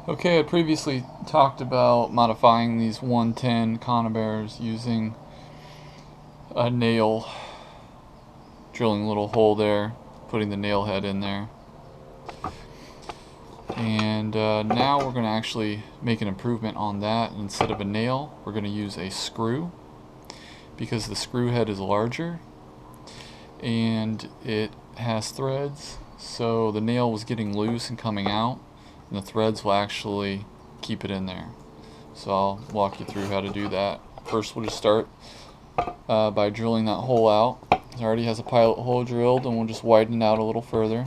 Okay, I previously talked about modifying these 110 Conibears using a nail, drilling a little hole there, putting the nail head in there. And now we're going to actually make an improvement on that. Instead of a nail, we're going to use a screw because the screw head is larger and it has threads. So the nail was getting loose and coming out, and the threads will actually keep it in there. So I'll walk you through how to do that. First we'll just start by drilling that hole out. It already has a pilot hole drilled, and we'll just widen it out a little further.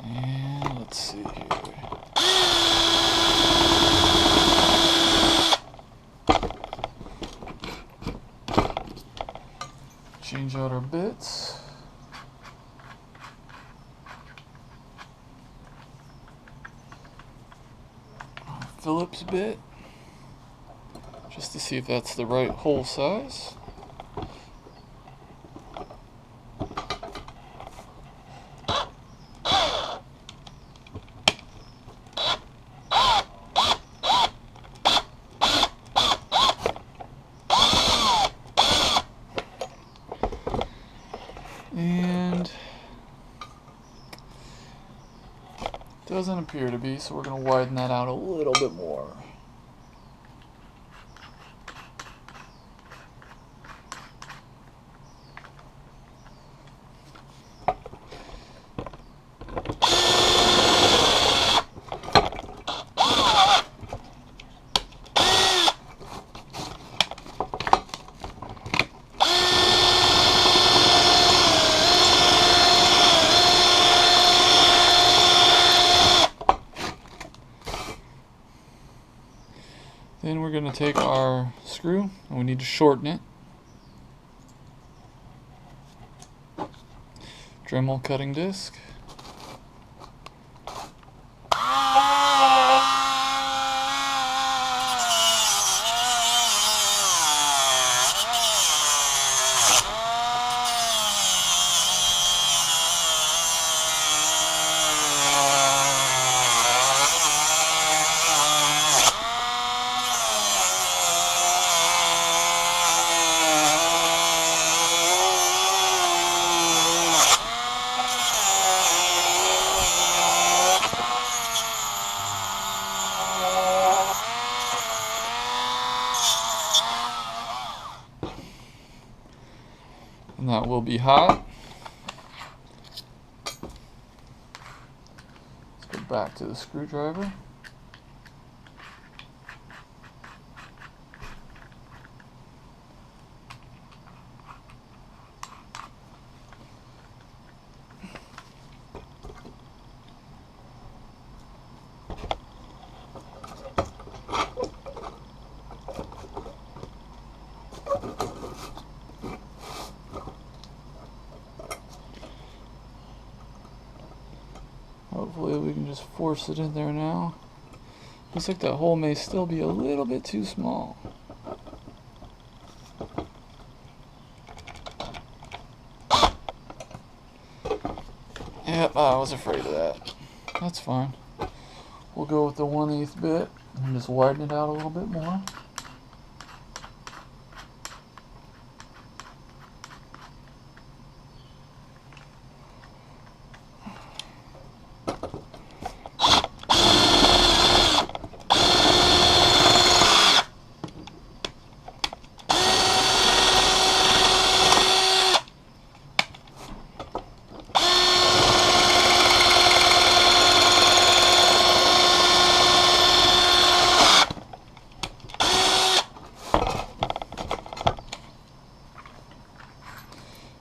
And let's see here. Change out our bits. Our Phillips bit, just to see if that's the right hole size. And doesn't appear to be, so we're going to widen that out a little bit more. Then we're going to take our screw, and we need to shorten it. Dremel cutting disc. And that will be hot. Let's go back to the screwdriver. Hopefully we can just force it in there now. Looks like that hole may still be a little bit too small. Yep, I was afraid of that. That's fine. We'll go with the 1/8 bit and just widen it out a little bit more.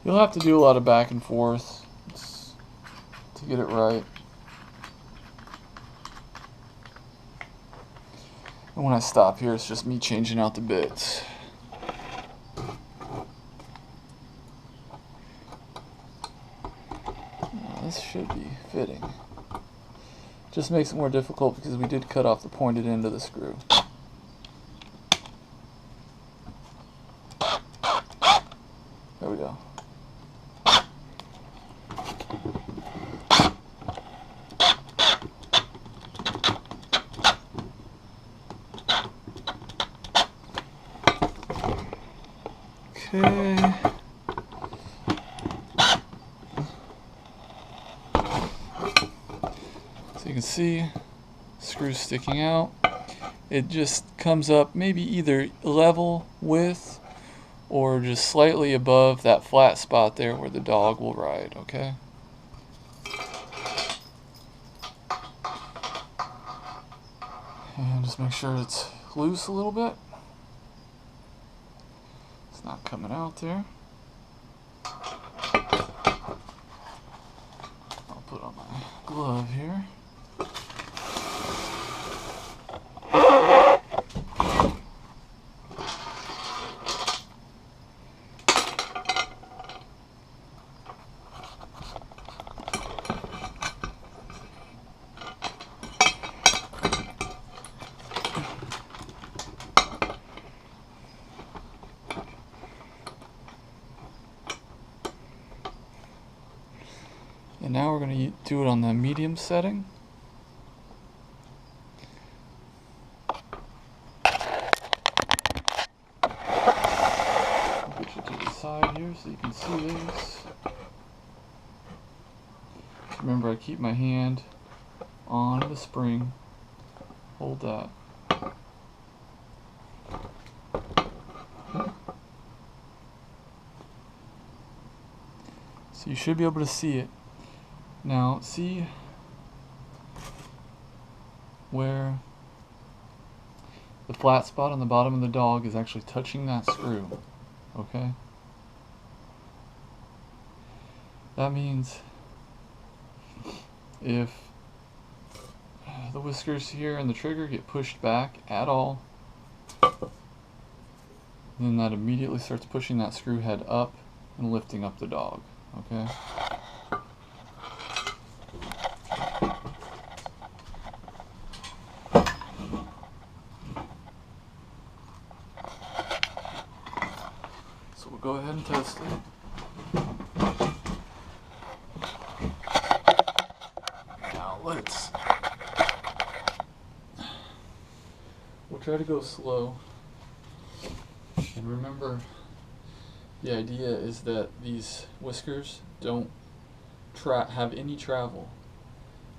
You'll have to do a lot of back and forth to get it right. And when I stop here, it's just me changing out the bits. This should be fitting. Just makes it more difficult because we did cut off the pointed end of the screw. There we go. Okay. So you can see screws sticking out. It just comes up maybe either level with or just slightly above that flat spot there where the dog will ride, okay? And just make sure it's loose a little bit. It's not coming out there. I'll put on my glove here. And now we're going to do it on the medium setting. I'll put you to the side here so you can see this. Remember, I keep my hand on the spring. Hold that. So you should be able to see it. Now, see where the flat spot on the bottom of the dog is actually touching that screw, okay? That means if the whiskers here and the trigger get pushed back at all, then that immediately starts pushing that screw head up and lifting up the dog, okay? So we'll go ahead and test it. Now we'll try to go slow. And remember, the idea is that these whiskers don't have any travel,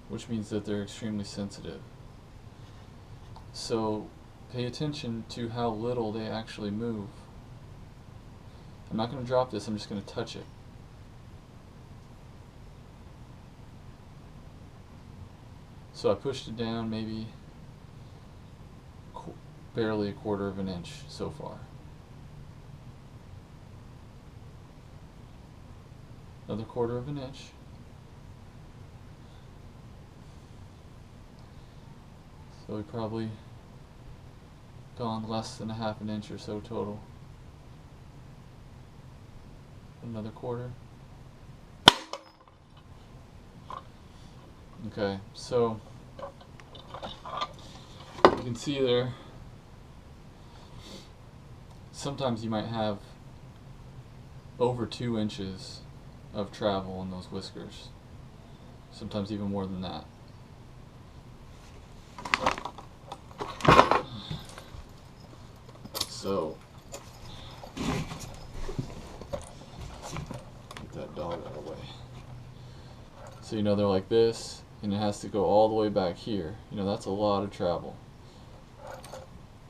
which means that they're extremely sensitive. So pay attention to how little they actually move. I'm not going to drop this, I'm just going to touch it. So I pushed it down maybe barely 1/4 of an inch so far. Another 1/4 of an inch. So we probably gone less than 1/2 an inch or so total. Another 1/4. Okay, so you can see there, sometimes you might have over 2 inches of travel in those whiskers. Sometimes even more than that. So get that dog out of the way. So you know they're like this, and it has to go all the way back here. You know, that's a lot of travel.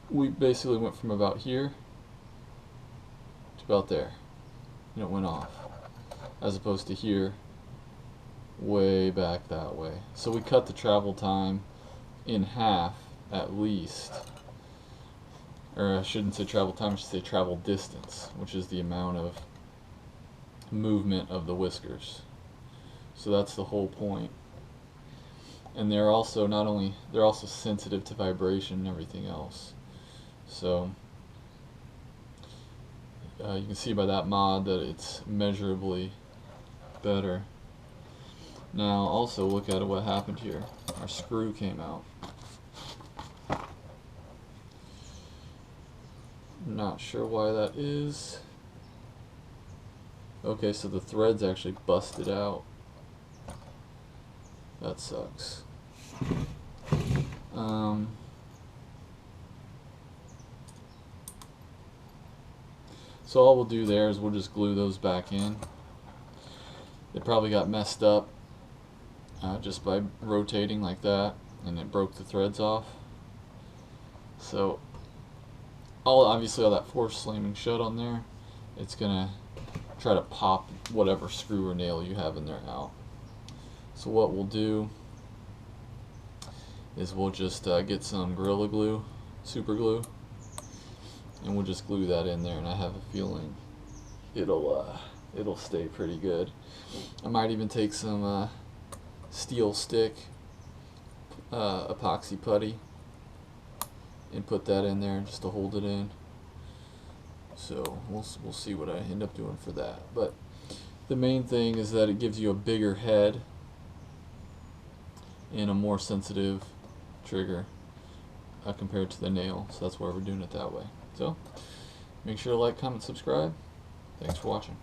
We basically went from about here to about there. And it went off. As opposed to here, way back that way. So we cut the travel time in half at least. Or I shouldn't say travel time, I should say travel distance, which is the amount of movement of the whiskers. So that's the whole point. And they're also they're also sensitive to vibration and everything else. So you can see by that mod that it's measurably better. Now also look at what happened here. Our screw came out. Not sure why that is. Okay, so the thread's actually busted out. That sucks. So all we'll do there is we'll just glue those back in. It probably got messed up just by rotating like that, and it broke the threads off. So obviously all that force slamming shut on there, it's gonna try to pop whatever screw or nail you have in there out. So what we'll do is we'll just get some Gorilla Glue, super glue, and we'll just glue that in there, and I have a feeling it'll stay pretty good. I might even take some steel stick epoxy putty and put that in there just to hold it in. So we'll see what I end up doing for that. But the main thing is that it gives you a bigger head and a more sensitive trigger compared to the nail. So that's why we're doing it that way. So make sure to like, comment, subscribe. Thanks for watching.